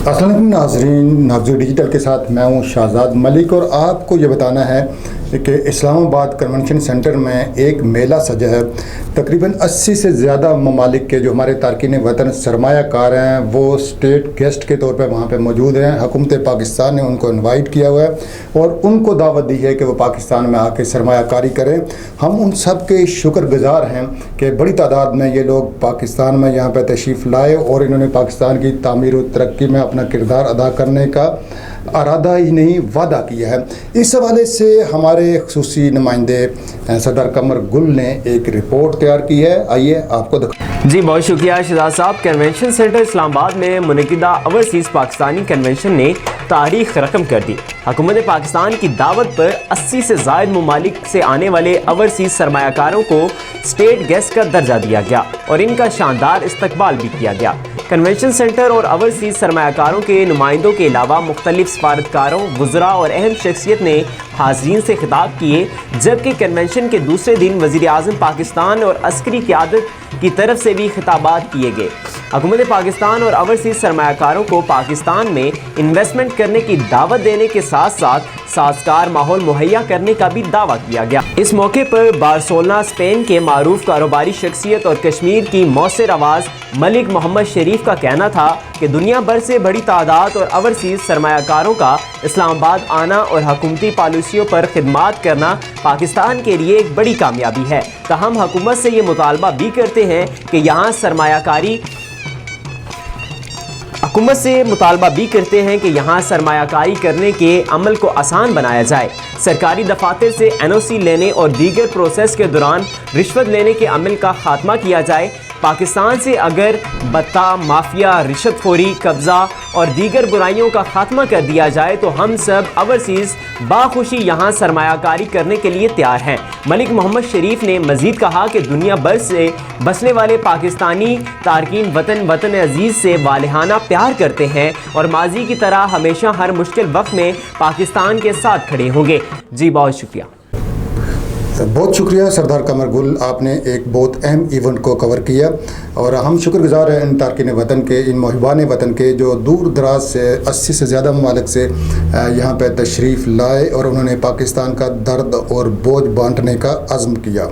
अस्सलाम वालेकुम नाज़रीन, नाज़रीन डिजिटल के साथ मैं हूँ शाहज़ाद मलिक और आपको ये बताना है कि इस्लामाबाद कन्वेंशन सेंटर में एक मेला सजा है। तकरीबन 80 से ज़्यादा ममालिक के जो हमारे तारकीन वतन सरमायाकार हैं वो स्टेट गेस्ट के तौर पर वहाँ पे मौजूद हैं। हुकूमत पाकिस्तान ने उनको इनवाइट किया हुआ है और उनको दावत दी है कि वो पाकिस्तान में आके सरमायाकारी करें। हम उन सब के शुक्रगुज़ार हैं कि बड़ी तादाद में ये लोग पाकिस्तान में यहाँ पर तशरीफ़ लाए और इन्होंने पाकिस्तान की तामीर और तरक्की में अपना किरदार अदा करने का इरादा ही नहीं वादा किया है। इस हवाले से हमारे खुसूसी नुमाइंदे सरदार कमर गुल ने एक रिपोर्ट तैयार की है, आइए आपको दिखा। जी बहुत शुक्रिया शहजाद साहब। कन्वेंशन सेंटर इस्लामाबाद में मुनक़िदा ओवरसीज़ पाकिस्तानी कन्वेंशन ने तारीख रकम कर दी। हुकूमत पाकिस्तान की दावत पर 80 से ज़ायद ममालिक से आने वाले ओवरसीज़ सरमायाकारों को स्टेट गेस्ट का दर्जा दिया गया और इनका शानदार इस्तकबाल भी किया गया। कन्वेंशन सेंटर और ओवरसीज़ सरमायाकारों के नुमाइंदों के अलावा मुख्तलिफ सफारतकारों, वज़रा और अहम शख्सियत ने हाज़रीन से खिताब किए, जबकि कन्वेंशन के दूसरे दिन वज़ीर आज़म पाकिस्तान और अस्करी क़यादत की तरफ से भी खिताबात किए गए। हुकूमत पाकिस्तान और ओवरसीज़ सरमायाकारों को पाकिस्तान में इन्वेस्टमेंट करने की दावत देने के साथ साथ साजगार माहौल मुहैया करने का भी दावा किया गया। इस मौके पर बार्सिलोना स्पेन के मारूफ कारोबारी शख्सियत और कश्मीर की मौसर आवाज़ मलिक मोहम्मद शरीफ का कहना था कि दुनिया भर से बड़ी तादाद और ओवरसीज़ सरमायाकारों का इस्लामाबाद आना और हुकूमती पॉलिसियों पर खिदमात करना पाकिस्तान के लिए एक बड़ी कामयाबी है। ताहम हुकूमत से ये मुतालबा भी करते हैं कि यहाँ सरमायाकारी करने के अमल को आसान बनाया जाए। सरकारी दफातर से NOC लेने और दीगर प्रोसेस के दौरान रिश्वत लेने के अमल का खात्मा किया जाए। पाकिस्तान से अगर बत्ता, माफिया, रिश्वतखोरी, कब्ज़ा और दीगर बुराइयों का खात्मा कर दिया जाए तो हम सब ओवरसीज़ बाखुशी यहाँ सरमायाकारी करने के लिए तैयार हैं। मलिक मोहम्मद शरीफ ने मज़ीद कहा कि दुनिया भर से बसने वाले पाकिस्तानी तारकीन वतन अजीज़ से वालिहाना प्यार करते हैं और माजी की तरह हमेशा हर मुश्किल वक्त में पाकिस्तान के साथ खड़े होंगे। जी बहुत शुक्रिया। बहुत शुक्रिया सरदार कमर गुल, आपने एक बहुत अहम इवेंट को कवर किया और हम शुक्रगुजार हैं इन तारकीन वतन के, इन मुहिबान वतन के जो दूर दराज से 80 से ज़्यादा ममालिक से यहाँ पर तशरीफ़ लाए और उन्होंने पाकिस्तान का दर्द और बोझ बांटने का अज़्म किया।